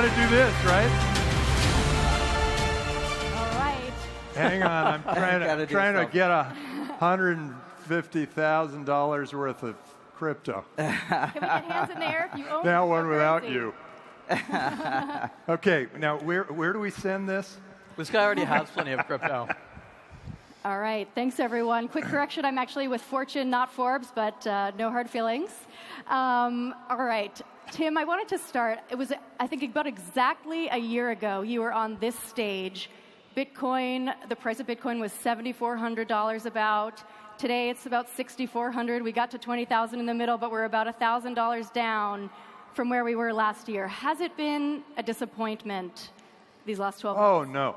to do this, right? All right. Hang on, I'm trying to get $150,000 worth of crypto. Can we get hands in the air if you own Now one without cryptocurrency? you. Okay, now where do we send this? This guy already has plenty of crypto. All right, thanks everyone. Quick correction, I'm actually with Fortune, not Forbes, but no hard feelings. All right, Tim, I wanted to start. It was, I think, about exactly a year ago, you were on this stage. Bitcoin, the price of Bitcoin was $7,400 about. Today it's about $6,400. We got to 20,000 in the middle, but we're about $1,000 down from where we were last year. Has it been a disappointment these last 12 months? Oh, no.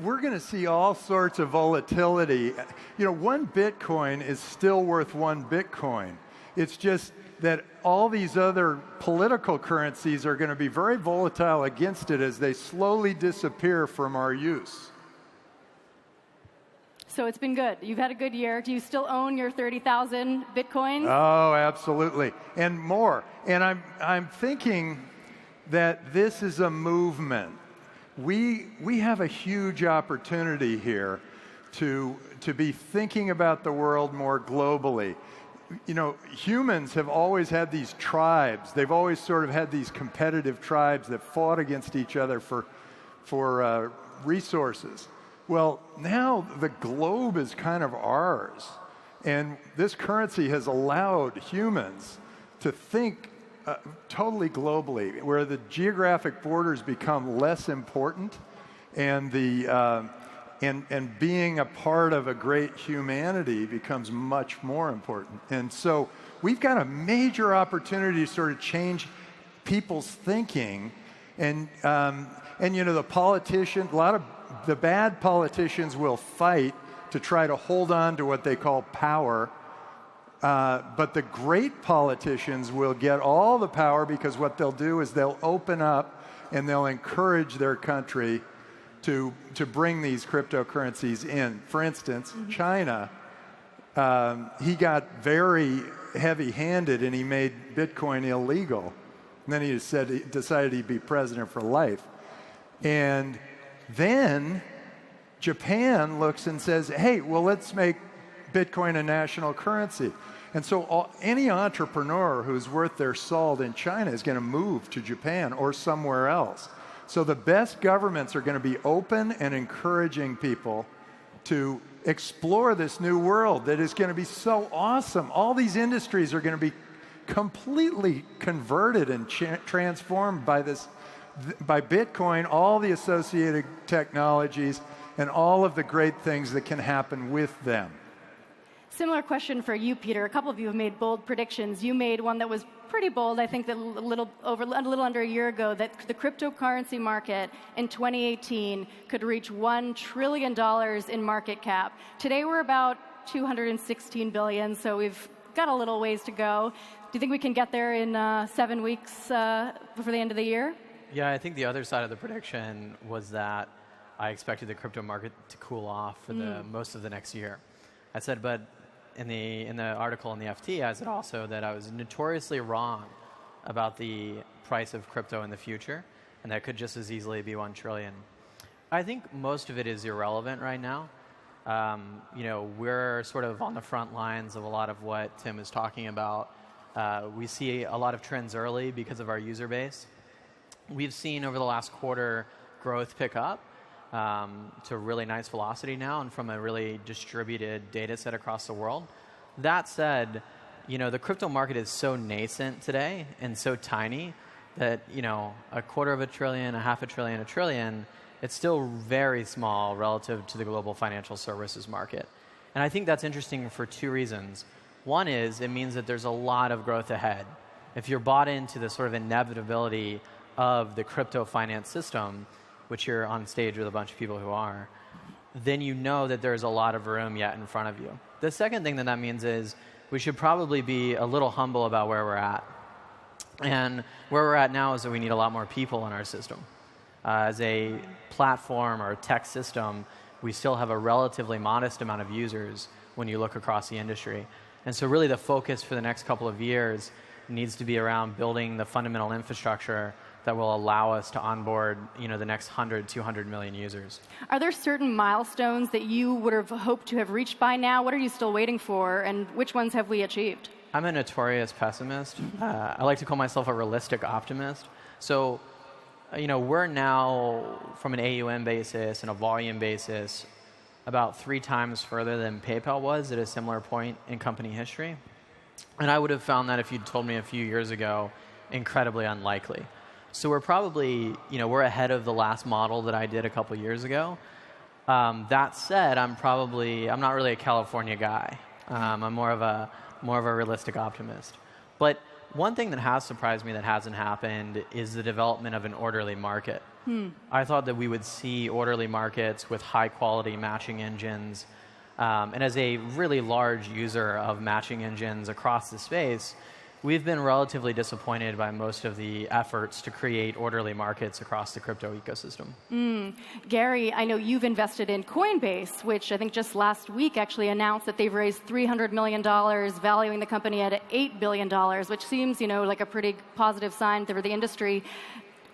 We're going to see all sorts of volatility. One Bitcoin is still worth one Bitcoin. It's just that all these other political currencies are going to be very volatile against it as they slowly disappear from our use. So it's been good. You've had a good year. Do you still own your 30,000 Bitcoins? Oh, absolutely. And more. And I'm thinking that this is a movement. We have a huge opportunity here to be thinking about the world more globally. Humans have always had these tribes. They've always sort of had these competitive tribes that fought against each other for resources. Well, now the globe is kind of ours. And this currency has allowed humans to think totally globally, where the geographic borders become less important, and and being a part of a great humanity becomes much more important. And so we've got a major opportunity to sort of change people's thinking. And the politicians, a lot of the bad politicians will fight to try to hold on to what they call power. But the great politicians will get all the power because what they'll do is they'll open up and they'll encourage their country to bring these cryptocurrencies in. For instance, China, he got very heavy-handed and he made Bitcoin illegal. And then he decided he'd be president for life. And then Japan looks and says, hey, well, let's make Bitcoin a national currency. And so any entrepreneur who's worth their salt in China is going to move to Japan or somewhere else. So the best governments are going to be open and encouraging people to explore this new world that is going to be so awesome. All these industries are going to be completely converted and transformed by Bitcoin, all the associated technologies, and all of the great things that can happen with them. Similar question for you, Peter. A couple of you have made bold predictions. You made one that was pretty bold, I think, that a little under a year ago, that the cryptocurrency market in 2018 could reach $1 trillion in market cap. Today we're about $216 billion, so we've got a little ways to go. Do you think we can get there in 7 weeks before the end of the year? Yeah, I think the other side of the prediction was that I expected the crypto market to cool off for most of the next year. I said, but in the article in the FT, I said also that I was notoriously wrong about the price of crypto in the future, and that could just as easily be 1 trillion. I think most of it is irrelevant right now. We're sort of on the front lines of a lot of what Tim is talking about. We see a lot of trends early because of our user base. We've seen over the last quarter growth pick up to really nice velocity now and from a really distributed data set across the world. That said, the crypto market is so nascent today and so tiny that, a quarter of a trillion, a half a trillion, a trillion, it's still very small relative to the global financial services market. And I think that's interesting for two reasons. One is it means that there's a lot of growth ahead. If you're bought into the sort of inevitability of the crypto finance system, which you're on stage with a bunch of people who are, then you know that there's a lot of room yet in front of you. The second thing that means is we should probably be a little humble about where we're at. And where we're at now is that we need a lot more people in our system. As a platform or a tech system, we still have a relatively modest amount of users when you look across the industry. And so really the focus for the next couple of years needs to be around building the fundamental infrastructure that will allow us to onboard the next 100, 200 million users. Are there certain milestones that you would have hoped to have reached by now? What are you still waiting for, and which ones have we achieved? I'm a notorious pessimist. I like to call myself a realistic optimist. So, we're now, from an AUM basis and a volume basis, about 3 times further than PayPal was at a similar point in company history. And I would have found that if you'd told me a few years ago, incredibly unlikely. So we're probably, we're ahead of the last model that I did a couple years ago. That said, I'm not really a California guy. I'm more of a realistic optimist. But one thing that has surprised me that hasn't happened is the development of an orderly market. I thought that we would see orderly markets with high quality matching engines. And as a really large user of matching engines across the space, we've been relatively disappointed by most of the efforts to create orderly markets across the crypto ecosystem. Garry, I know you've invested in Coinbase, which I think just last week actually announced that they've raised $300 million, valuing the company at $8 billion, which seems, like a pretty positive sign for the industry.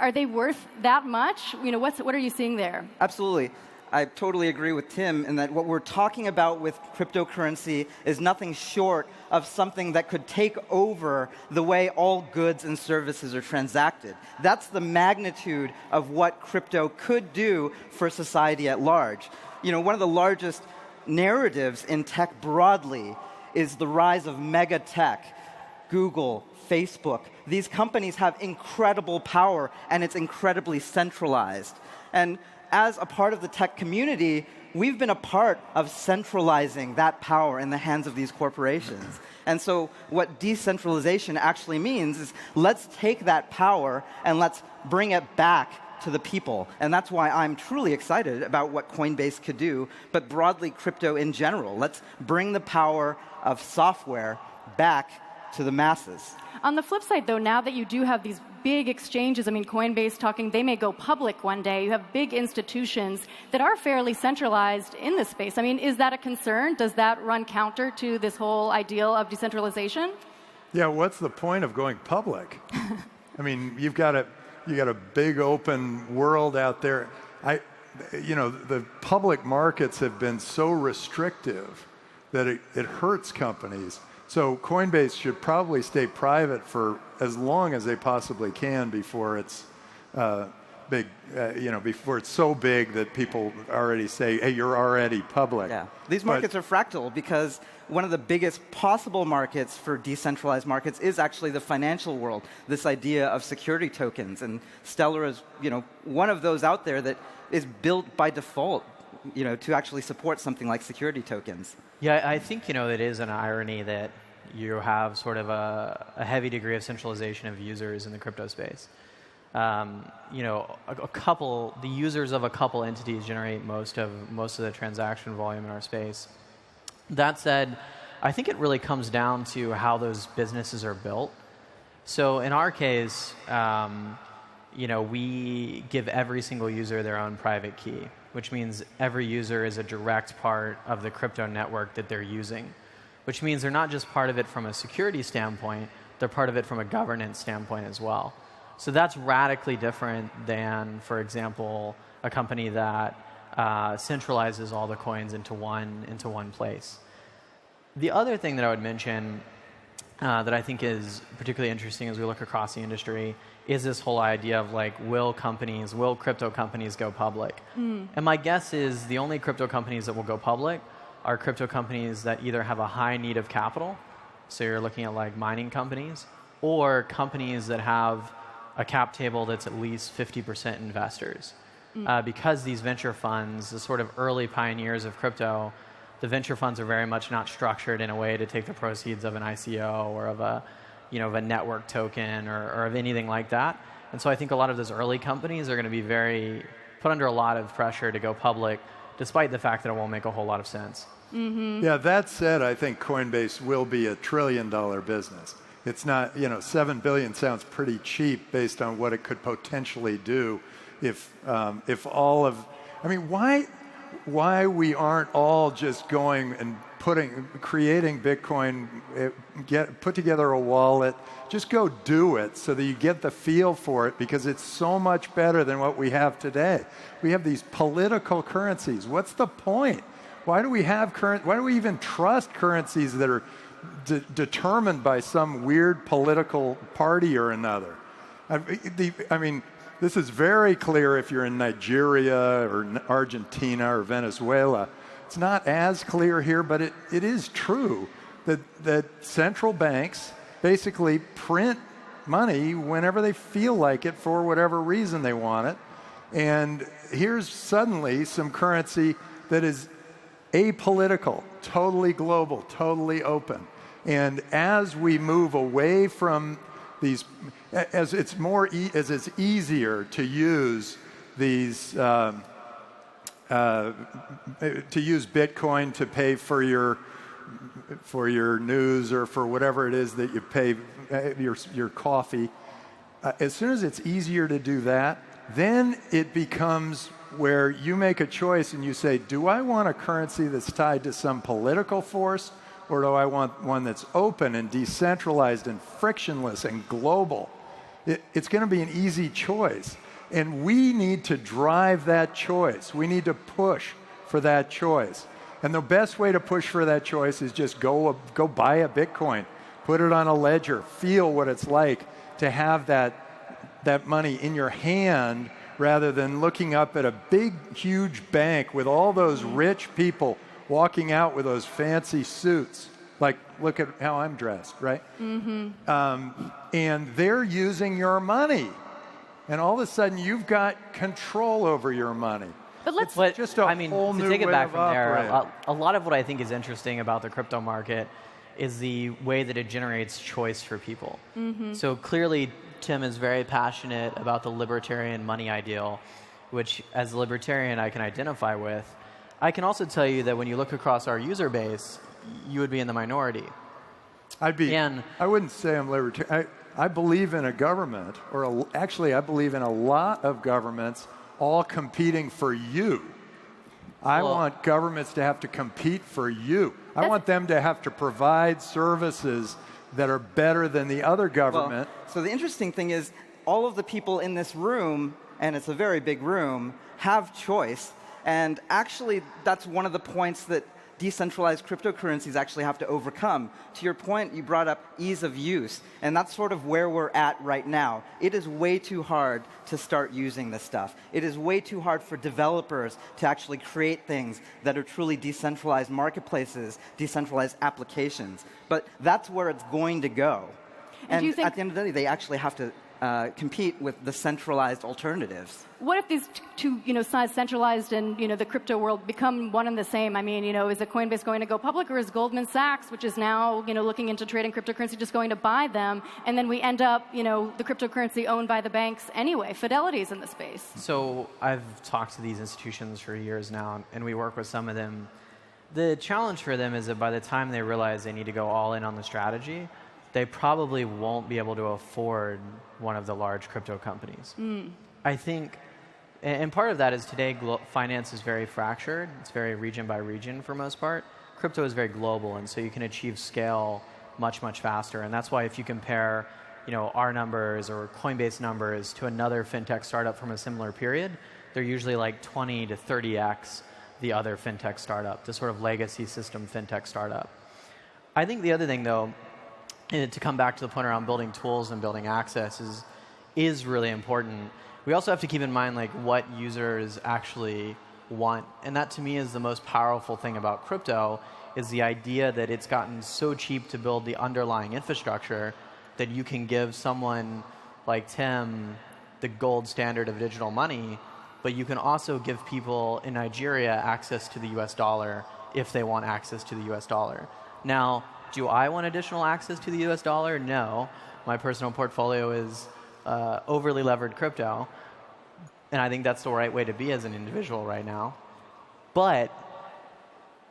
Are they worth that much? What are you seeing there? Absolutely. I totally agree with Tim in that what we're talking about with cryptocurrency is nothing short of something that could take over the way all goods and services are transacted. That's the magnitude of what crypto could do for society at large. One of the largest narratives in tech broadly is the rise of mega tech. Google, Facebook, these companies have incredible power, and it's incredibly centralized. And as a part of the tech community, we've been a part of centralizing that power in the hands of these corporations. And so what decentralization actually means is let's take that power and let's bring it back to the people. And that's why I'm truly excited about what Coinbase could do, but broadly crypto in general. Let's bring the power of software back to the masses. On the flip side, though, now that you do have these big exchanges, Coinbase talking, they may go public one day. You have big institutions that are fairly centralized in this space. Is that a concern? Does that run counter to this whole ideal of decentralization? Yeah, what's the point of going public? You've got a big open world out there. The public markets have been so restrictive that it hurts companies. So Coinbase should probably stay private for as long as they possibly can before it's big. Before it's so big that people already say, "Hey, you're already public." Yeah, these markets are fractal because one of the biggest possible markets for decentralized markets is actually the financial world. This idea of security tokens, and Stellar is, one of those out there that is built by default, to actually support something like security tokens. Yeah, I think, it is an irony that you have sort of a heavy degree of centralization of users in the crypto space. The users of a couple entities generate most of the transaction volume in our space. That said, I think it really comes down to how those businesses are built. So in our case, we give every single user their own private key, which means every user is a direct part of the crypto network that they're using, which means they're not just part of it from a security standpoint, they're part of it from a governance standpoint as well. So that's radically different than, for example, a company that centralizes all the coins into one place. The other thing that I would mention that I think is particularly interesting as we look across the industry is this whole idea of will crypto companies go public? And my guess is the only crypto companies that will go public are crypto companies that either have a high need of capital, so you're looking at mining companies, or companies that have a cap table that's at least 50% investors. Because these venture funds, the sort of early pioneers of crypto, the venture funds are very much not structured in a way to take the proceeds of an ICO or of a network token or of anything like that. And so I think a lot of those early companies are going to be put under a lot of pressure to go public, despite the fact that it won't make a whole lot of sense. Yeah, that said, I think Coinbase will be $1 trillion business. It's not, $7 billion sounds pretty cheap based on what it could potentially do if all of, why we aren't all just going and creating Bitcoin, put together a wallet, just go do it so that you get the feel for it, because it's so much better than what we have today. We have these political currencies. What's the point? Why do we even trust currencies that are determined by some weird political party or another? I mean, this is very clear if you're in Nigeria or Argentina or Venezuela. It's not as clear here, but it is true that central banks basically print money whenever they feel like it for whatever reason they want it. And here's suddenly some currency that is apolitical, totally global, totally open. And as we move away from these, as it's easier to use these, to use Bitcoin to pay for your news or for whatever it is that you pay your coffee. As soon as it's easier to do that, then it becomes where you make a choice and you say, do I want a currency that's tied to some political force, or do I want one that's open and decentralized and frictionless and global? It's going to be an easy choice. And we need to drive that choice. We need to push for that choice. And the best way to push for that choice is just go buy a Bitcoin, put it on a ledger, feel what it's like to have that money in your hand, rather than looking up at a big, huge bank with all those rich people walking out with those fancy suits. Like, look at how I'm dressed, right? Mm-hmm. And they're using your money. And all of a sudden, you've got control over your money. But let's just a whole new to take it way back of from there, operating. a lot of what I think is interesting about the crypto market is the way that it generates choice for people. Mm-hmm. So clearly, Tim is very passionate about the libertarian money ideal, which as a libertarian I can identify with. I can also tell you that when you look across our user base, you would be in the minority. I wouldn't say I'm libertarian. I believe in a government, actually I believe in a lot of governments all competing for you. I want governments to have to compete for you. I want them to have to provide services that are better than the other government. Well, so the interesting thing is, all of the people in this room, and it's a very big room, have choice. And actually, that's one of the points that decentralized cryptocurrencies actually have to overcome. To your point, you brought up ease of use, and that's sort of where we're at right now. It is way too hard to start using this stuff. It is way too hard for developers to actually create things that are truly decentralized marketplaces, decentralized applications. But that's where it's going to go. And at the end of the day, they actually have to compete with the centralized alternatives. What if these two, sides, centralized and the crypto world, become one and the same? I mean, is a Coinbase going to go public, or is Goldman Sachs, which is now looking into trading cryptocurrency, just going to buy them, and then we end up the cryptocurrency owned by the banks anyway? Fidelity's in the space. So I've talked to these institutions for years now, and we work with some of them. The challenge for them is that by the time they realize they need to go all in on the strategy, they probably won't be able to afford one of the large crypto companies. I think, and part of that is today finance is very fractured. It's very region by region for most part. Crypto is very global, and so you can achieve scale much, much faster. And that's why if you compare our numbers or Coinbase numbers to another fintech startup from a similar period, they're usually like 20 to 30x the other fintech startup, the sort of legacy system fintech startup. I think the other thing, though, to come back to the point around building tools and building access is really important. We also have to keep in mind what users actually want. And that to me is the most powerful thing about crypto, is the idea that it's gotten so cheap to build the underlying infrastructure that you can give someone like Tim the gold standard of digital money, but you can also give people in Nigeria access to the US dollar if they want access to the US dollar. Now, do I want additional access to the US dollar? No. My personal portfolio is overly levered crypto, and I think that's the right way to be as an individual right now. But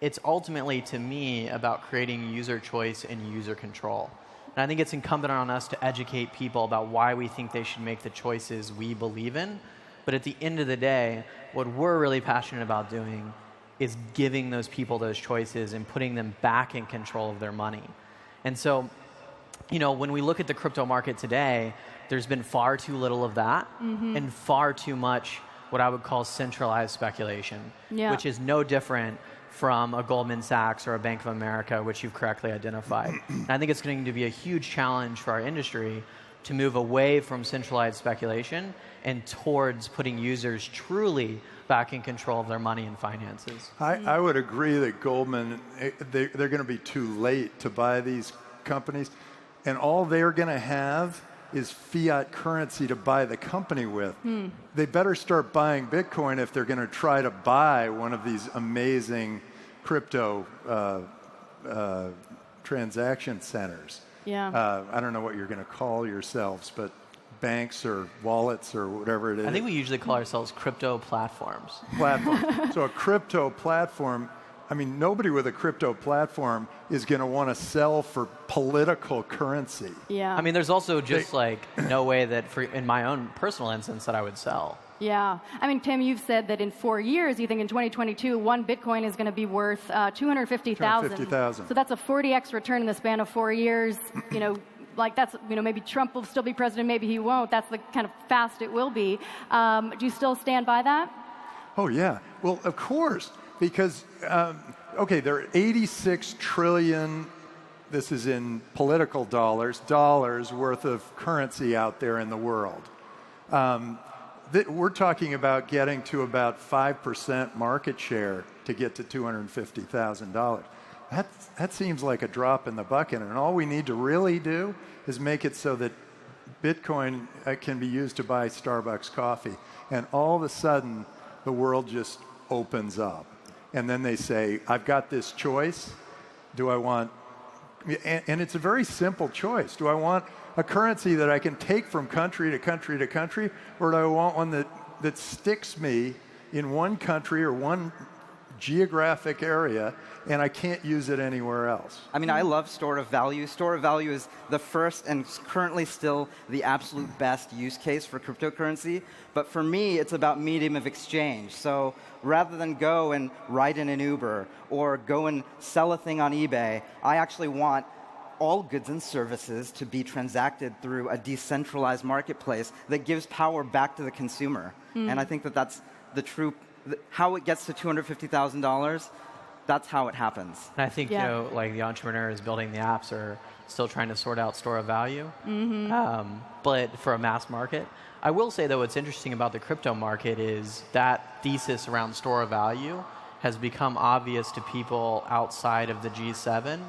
it's ultimately, to me, about creating user choice and user control. And I think it's incumbent on us to educate people about why we think they should make the choices we believe in. But at the end of the day, what we're really passionate about doing is giving those people those choices and putting them back in control of their money. And so, when we look at the crypto market today, there's been far too little of that and far too much what I would call centralized speculation, which is no different from a Goldman Sachs or a Bank of America, which you've correctly identified. And I think it's going to be a huge challenge for our industry to move away from centralized speculation and towards putting users truly back in control of their money and finances. I would agree that Goldman, they're going to be too late to buy these companies, and all they're going to have is fiat currency to buy the company with. They better start buying Bitcoin if they're going to try to buy one of these amazing crypto transaction centers. I don't know what you're going to call yourselves, but banks or wallets or whatever it is. I think we usually call ourselves crypto platforms. So a crypto platform, I mean, nobody with a crypto platform is going to want to sell for political currency. Yeah. I mean, there's also just no way that, in my own personal instance, that I would sell. Yeah. I mean, Tim, you've said that in 4 years, you think in 2022, one Bitcoin is going to be worth 250,000. So that's a 40x return in the span of 4 years. That's, maybe Trump will still be president, maybe he won't. That's the kind of fast it will be. Do you still stand by that? Oh, yeah. Well, of course, because, there are 86 trillion, this is in political dollars worth of currency out there in the world. We're talking about getting to about 5% market share to get to $250,000. That seems like a drop in the bucket, and all we need to really do is make it so that Bitcoin can be used to buy Starbucks coffee, and all of a sudden the world just opens up. And then they say, I've got this choice. Do I want, and it's a very simple choice. Do I want a currency that I can take from country to country to country, or do I want one that sticks me in one country or one geographic area, and I can't use it anywhere else? I mean, I love store of value. Store of value is the first and currently still the absolute best use case for cryptocurrency. But for me, it's about medium of exchange. So rather than go and ride in an Uber or go and sell a thing on eBay, I actually want all goods and services to be transacted through a decentralized marketplace that gives power back to the consumer. And I think that that's the true, how it gets to $250,000, that's how it happens. And I think, the entrepreneurs building the apps are still trying to sort out store of value, but for a mass market. I will say, though, what's interesting about the crypto market is that thesis around store of value has become obvious to people outside of the G7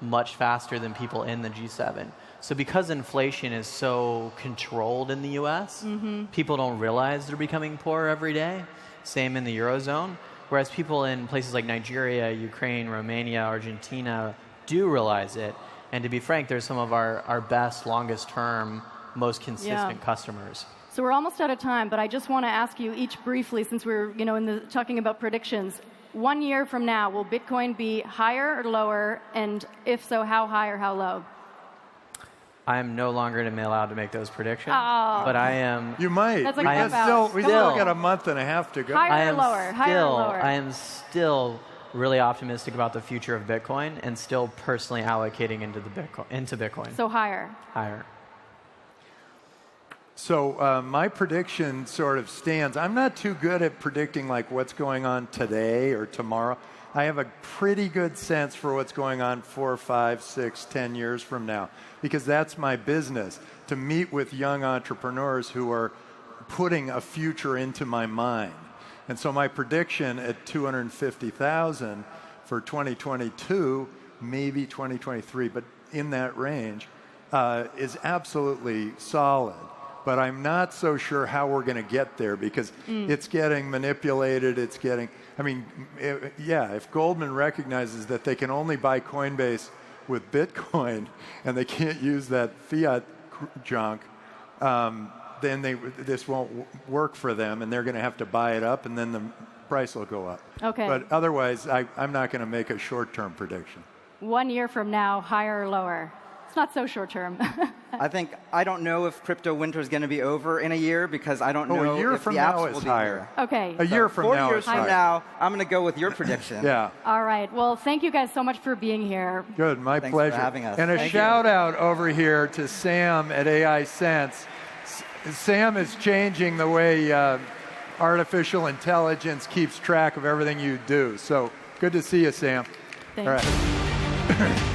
much faster than people in the G7. So because inflation is so controlled in the US, people don't realize they're becoming poorer every day. Same in the Eurozone. Whereas people in places like Nigeria, Ukraine, Romania, Argentina do realize it. And to be frank, they're some of our best, longest term, most consistent customers. So we're almost out of time, but I just want to ask you each briefly, since we're talking about predictions. 1 year from now, will Bitcoin be higher or lower? And if so, how high or how low? I am no longer going to be allowed to make those predictions, but I am. You might. That's We still got a month and a half to go. Higher or lower? Higher or lower? I am still really optimistic about the future of Bitcoin and still personally allocating into Bitcoin. So higher. Higher. So my prediction sort of stands. I'm not too good at predicting like what's going on today or tomorrow. I have a pretty good sense for what's going on 4, 5, 6, 10 years from now, because that's my business, to meet with young entrepreneurs who are putting a future into my mind. And so my prediction at 250,000 for 2022, maybe 2023, but in that range, is absolutely solid. But I'm not so sure how we're going to get there, because it's getting manipulated. It's getting, if Goldman recognizes that they can only buy Coinbase with Bitcoin and they can't use that fiat junk, then this won't work for them, and they're going to have to buy it up, and then the price will go up. Okay. But otherwise, I'm not going to make a short-term prediction. 1 year from now, higher or lower? not so short term. I don't know if crypto winter is going to be over in a year because I don't know a year if from the apps now will is be higher. here. Okay. A year from 4 now years is from higher. now, I'm going to go with your prediction. Yeah. All right. Well, thank you guys so much for being here. Good, my Thanks pleasure. for having us. And a Thank you. shout out over here to Sam at AI Sense. Sam is changing the way artificial intelligence keeps track of everything you do. So good to see you, Sam. Thanks. All right.